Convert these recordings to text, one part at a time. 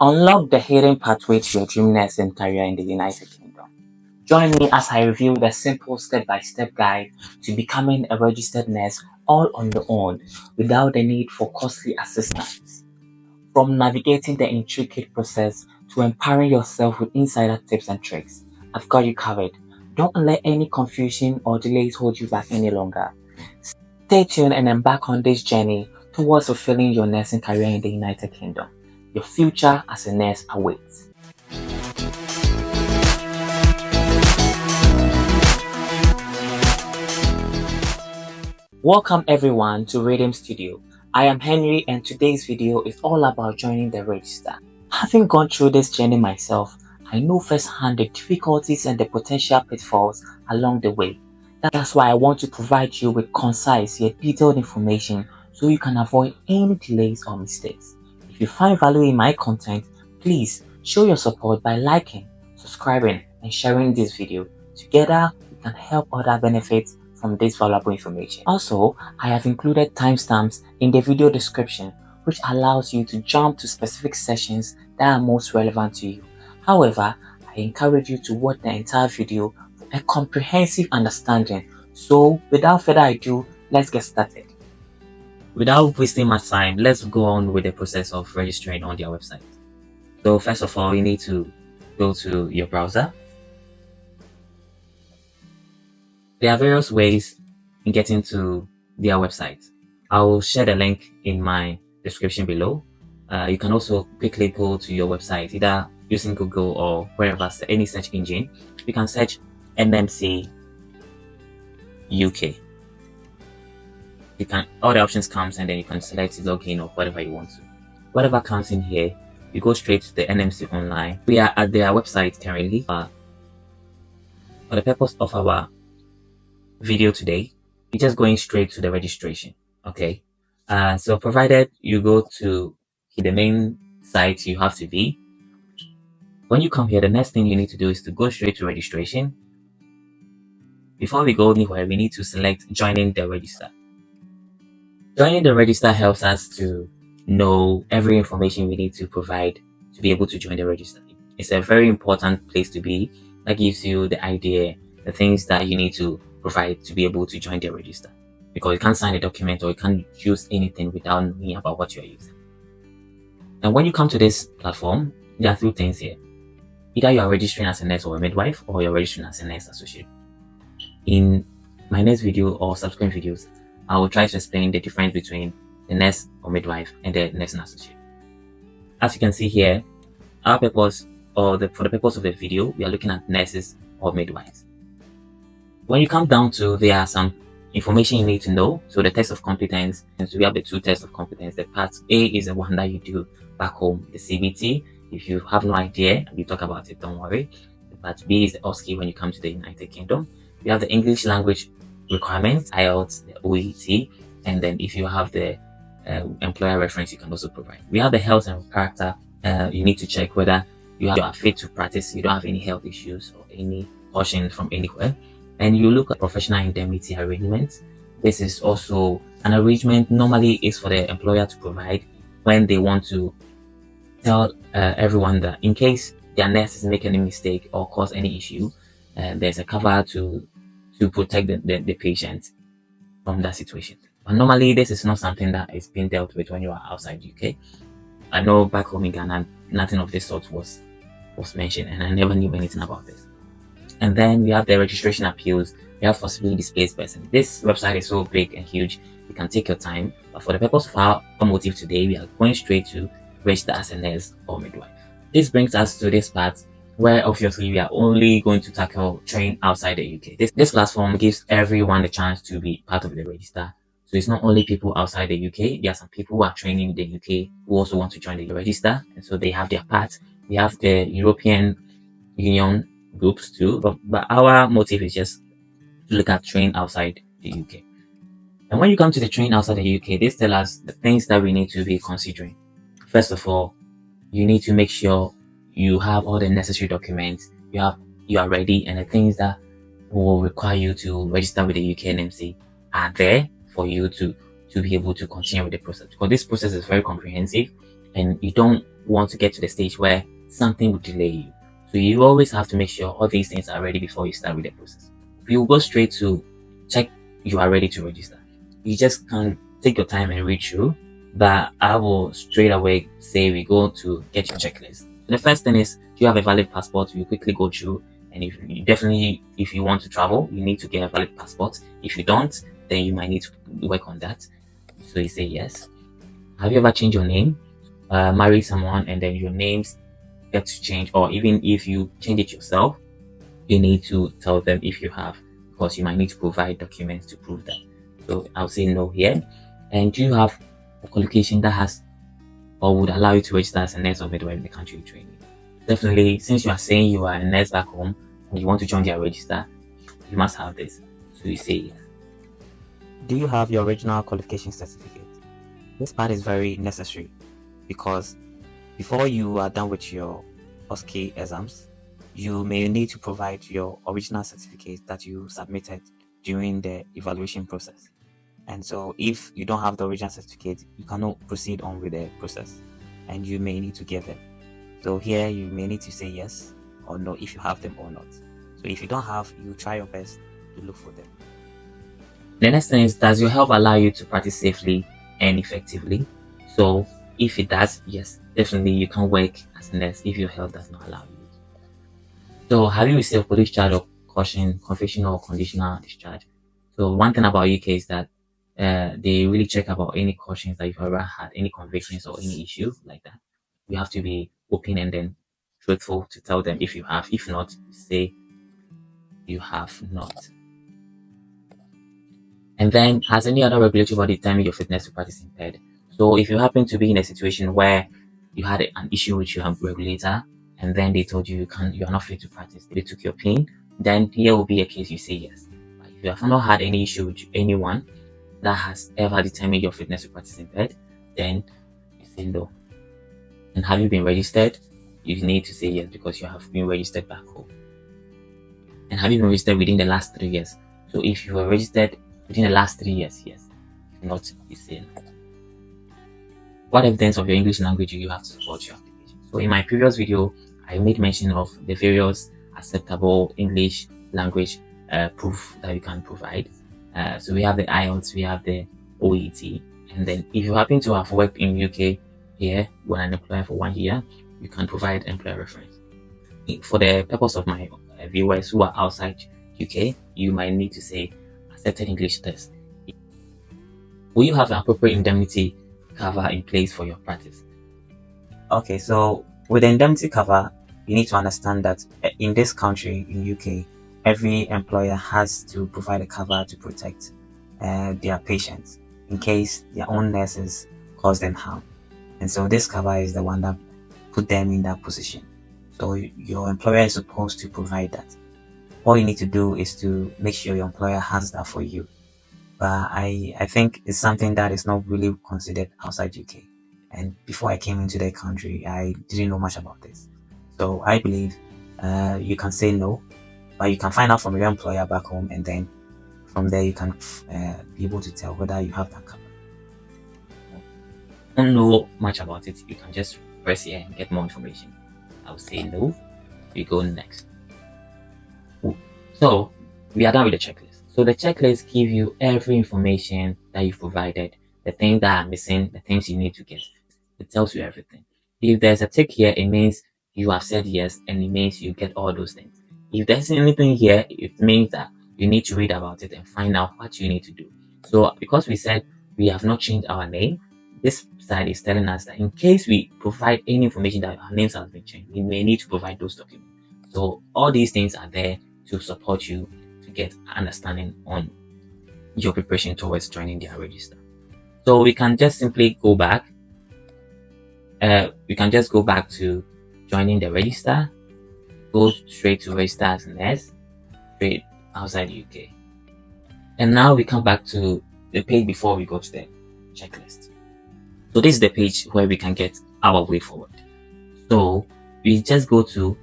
Unlock the hidden pathway to your dream nursing career in the United Kingdom. Join me as I reveal the simple step-by-step guide to becoming a registered nurse all on your own without the need for costly assistance. From navigating the intricate process to empowering yourself with insider tips and tricks, I've got you covered. Don't let any confusion or delays hold you back any longer. Stay tuned and embark on this journey towards fulfilling your nursing career in the United Kingdom. Your future as a nurse awaits. Welcome everyone to Rhythm Studio. I am Henry and today's video is all about joining the register. Having gone through this journey myself, I know firsthand the difficulties and the potential pitfalls along the way. That's why I want to provide you with concise yet detailed information so you can avoid any delays or mistakes. If you find value in my content, please show your support by liking, subscribing, and sharing this video. Together, we can help others benefit from this valuable information. Also, I have included timestamps in the video description, which allows you to jump to specific sessions that are most relevant to you. However, I encourage you to watch the entire video for a comprehensive understanding. So, without further ado, let's get started. Without wasting much time, let's go on with the process of registering on their website. So first of all, you need to go to your browser. There are various ways in getting to their website. I will share the link in my description below. You can also quickly go to your website, either using Google or wherever, any search engine. You can search NMC UK. All the options comes and then you can select login or whatever you want to. Whatever comes in here, you go straight to the NMC online. We are at their website currently. For the purpose of our video today, we're just going straight to the registration. Okay. So provided you go to the main site you have to be. When you come here, the next thing you need to do is to go straight to registration. Before we go anywhere, we need to select joining the register. Joining the register helps us to know every information we need to provide to be able to join the register. It's a very important place to be. That gives you the idea, the things that you need to provide to be able to join the register. Because you can't sign a document or you can't use anything without knowing about what you're using. And when you come to this platform, there are three things here. Either you are registering as a nurse or a midwife, or you're registering as a nurse associate. In my next video or subsequent videos, I will try to explain the difference between the nurse or midwife and the nursing associate. As you can see here, for the purpose of the video, we are looking at nurses or midwives. When you come down to, there are some information you need to know. So the test of competence, and so we have the two tests of competence. The part A is the one that you do back home, the CBT. If you have no idea, we talk about it, don't worry. The part B is the OSCE when you come to the United Kingdom. We have the English language requirements, IELTS, the OET, and then if you have the employer reference, you can also provide. We have the health and character. You need to check whether you are fit to practice, you don't have any health issues or any caution from anywhere. And you look at professional indemnity arrangements. This is also an arrangement normally is for the employer to provide when they want to tell everyone that in case their nurses make any mistake or cause any issue, there's a cover to protect the patient from that situation. But normally this is not something that is being dealt with when you are outside UK. I know back home in Ghana, nothing of this sort was mentioned, and I never knew anything about this. And then we have the registration appeals. We have forcibly displaced person. This website is so big and huge, you can take your time. But for the purpose of our motive today, we are going straight to register as a nurse or midwife. This brings us to this part where obviously we are only going to tackle train outside the UK. This platform gives everyone the chance to be part of the register. So it's not only people outside the UK, there are some people who are training in the UK who also want to join the register. And so they have their part. We have the European Union groups too, but our motive is just to look at train outside the UK. And when you come to the train outside the UK, this tells us the things that we need to be considering. First of all, you need to make sure you have all the necessary documents, you are ready, and the things that will require you to register with the UK NMC are there for you to be able to continue with the process. Because this process is very comprehensive and you don't want to get to the stage where something would delay you. So you always have to make sure all these things are ready before you start with the process. We will go straight to check you are ready to register. You just can take your time and read through, but I will straight away say we go to get your checklist. The first thing is, do you have a valid passport? We quickly go through, and if you want to travel, you need to get a valid passport. If you don't, then you might need to work on that. So you say yes. Have you ever changed your name, married someone, and then your names get to change, or even if you change it yourself, you need to tell them if you have, because you might need to provide documents to prove that. So I'll say no here. And do you have a qualification that has or would allow you to register as a nurse or midwife in the country you're training? Definitely, since you are saying you are a nurse back home and you want to join their register, you must have this. So you say yes. Do you have your original qualification certificate? This part is very necessary because before you are done with your OSCE exams, you may need to provide your original certificate that you submitted during the evaluation process. And so if you don't have the original certificate, you cannot proceed on with the process and you may need to get them. So here you may need to say yes or no if you have them or not. So if you don't have, you try your best to look for them. The next thing is, does your health allow you to practice safely and effectively? So if it does, yes, definitely you can work as a nurse if your health does not allow you. So have you received police charge or caution, conviction or conditional discharge? So one thing about UK is that they really check about any cautions that you've ever had, any convictions or any issue like that. You have to be open and then truthful to tell them if you have. If not, say you have not. And then, has any other regulatory body determined your fitness to practice impaired? So if you happen to be in a situation where you had an issue with your regulator and then they told you you are not fit to practice, they took your PIN, then here will be a case you say yes. But if you have not had any issue with anyone that has ever determined your fitness to practice impaired, then you say no. And have you been registered? You need to say yes because you have been registered back home. And have you been registered within the last 3 years? So if you were registered within the last 3 years, yes. If not, you say no. What evidence of your English language do you have to support your application? So in my previous video, I made mention of the various acceptable English language proof that you can provide. So we have the IELTS, we have the OET, and then if you happen to have worked in UK here when an employer for 1 year, you can provide employer reference. For the purpose of my viewers who are outside UK, you might need to say accepted English test. Will you have an appropriate indemnity cover in place for your practice? Okay, so with the indemnity cover, you need to understand that in this country, in UK, every employer has to provide a cover to protect their patients in case their own nurses cause them harm. And so this cover is the one that put them in that position. So your employer is supposed to provide that. All you need to do is to make sure your employer has that for you. But I think it's something that is not really considered outside UK. And before I came into the country, I didn't know much about this. So I believe you can say no, but you can find out from your employer back home, and then from there you can be able to tell whether you have that cover. Don't know much about it, you can just press here and get more information. I'll say no. We go next. So we are done with the checklist. So the checklist gives you every information that you've provided, the things that are missing, the things you need to get. It tells you everything. If there's a tick here, it means you have said yes, and it means you get all those things. If there's anything here, it means that you need to read about it and find out what you need to do. So because we said we have not changed our name, this side is telling us that in case we provide any information that our names have been changed, we may need to provide those documents. So all these things are there to support you to get understanding on your preparation towards joining their register. So we can just simply go back. We can just go back to joining the register, go straight to register as a nurse, straight outside the UK. And now we come back to the page before we go to the checklist. So this is the page where we can get our way forward. So we just go to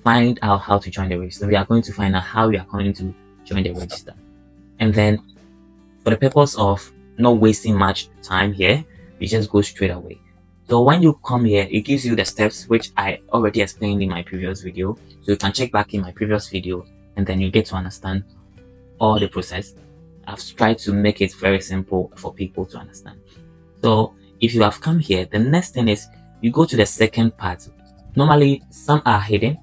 find out how to join the register. We are going to find out how we are going to join the register. And then for the purpose of not wasting much time here, we just go straight away. So when you come here, it gives you the steps which I already explained in my previous video. So you can check back in my previous video and then you get to understand all the process. I've tried to make it very simple for people to understand. So if you have come here, the next thing is you go to the second part. Normally some are hidden,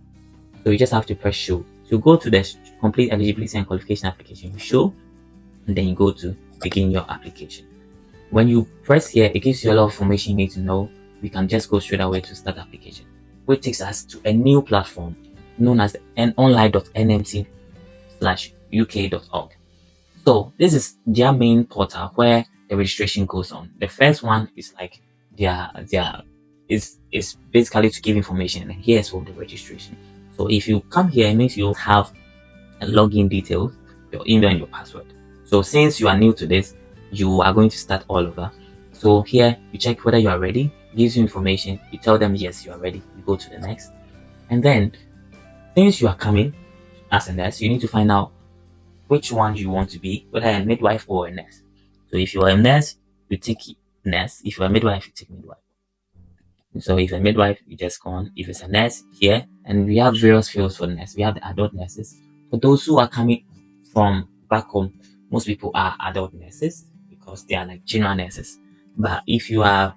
so you just have to press show. So go to the complete eligibility and qualification application, you show, and then you go to begin your application. When you press here, it gives you a lot of information you need to know. We can just go straight away to start application, which takes us to a new platform known as online.nmc/uk.org. So this is their main portal where the registration goes on. The first one is like is basically to give information, and here's for the registration. So if you come here, it means you have a login details, your email and your password. So since you are new to this, you are going to start all over. So here you check whether you are ready, it gives you information, you tell them yes, you are ready, you go to the next. And then since you are coming as a nurse, you need to find out which one you want to be, whether a midwife or a nurse. So if you are a nurse, you take nurse. If you are a midwife, you take midwife. So if a midwife, you just go on. If it's a nurse, here, and we have various fields for nurse. We have the adult nurses. For those who are coming from back home, most people are adult nurses because they are like general nurses. But if you have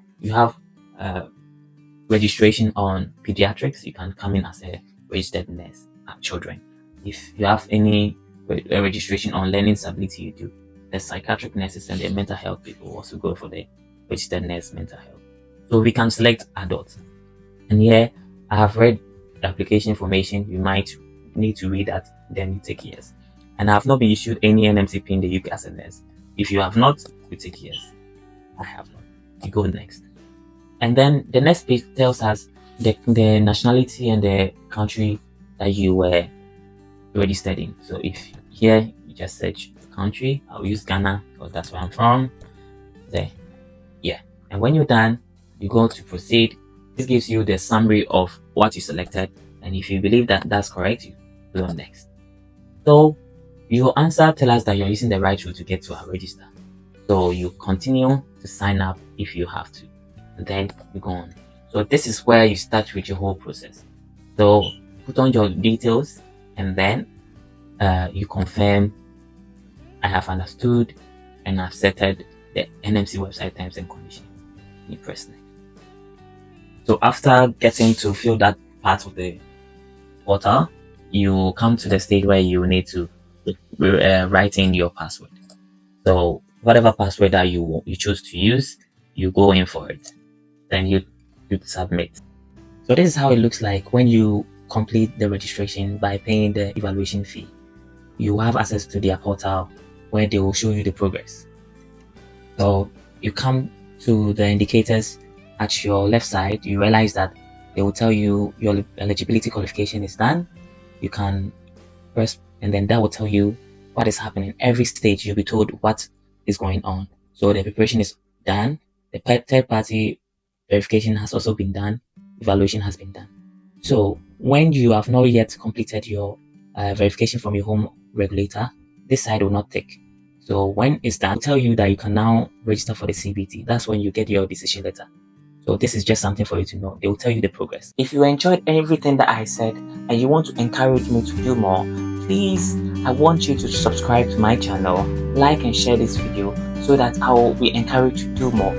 registration on pediatrics, you can come in as a registered nurse at children. If you have any registration on learning disability, you do. The psychiatric nurses and the mental health people also go for the registered nurse mental health. So we can select adults. And here I have read the application information. You might need to read that, then you take yes. And I have not been issued any NMC in the UK as a nurse. If you have not, you take yes. I have not. You go next. And then the next page tells us the nationality and the country that you were registered in. So if here you just search the country, I'll use Ghana because that's where I'm from. There. Yeah. And when you're done, you go to proceed. This gives you the summary of what you selected, and if you believe that that's correct, you go on next. So your answer tell us that you're using the right route to get to our register. So you continue to sign up if you have to, and then you go on. So this is where you start with your whole process. So put on your details, and then you confirm I have understood and I've accepted the NMC website terms and conditions. You press next. So after getting to fill that part of the portal, you come to the stage where you need to write in your password. So whatever password that you choose to use, you go in for it. Then you submit. So this is how it looks like when you complete the registration by paying the evaluation fee. You have access to their portal where they will show you the progress. So you come to the indicators at your left side, you realize that they will tell you your eligibility qualification is done. You can press, and then that will tell you what is happening. Every stage you'll be told what is going on. So the preparation is done. The third party verification has also been done. Evaluation has been done. So when you have not yet completed your verification from your home regulator, this side will not take. So when it's done, it'll tell you that you can now register for the CBT. That's when you get your decision letter. So this is just something for you to know. They will tell you the progress. If you enjoyed everything that I said and you want to encourage me to do more, please, I want you to subscribe to my channel, like and share this video so that I will be encouraged to do more.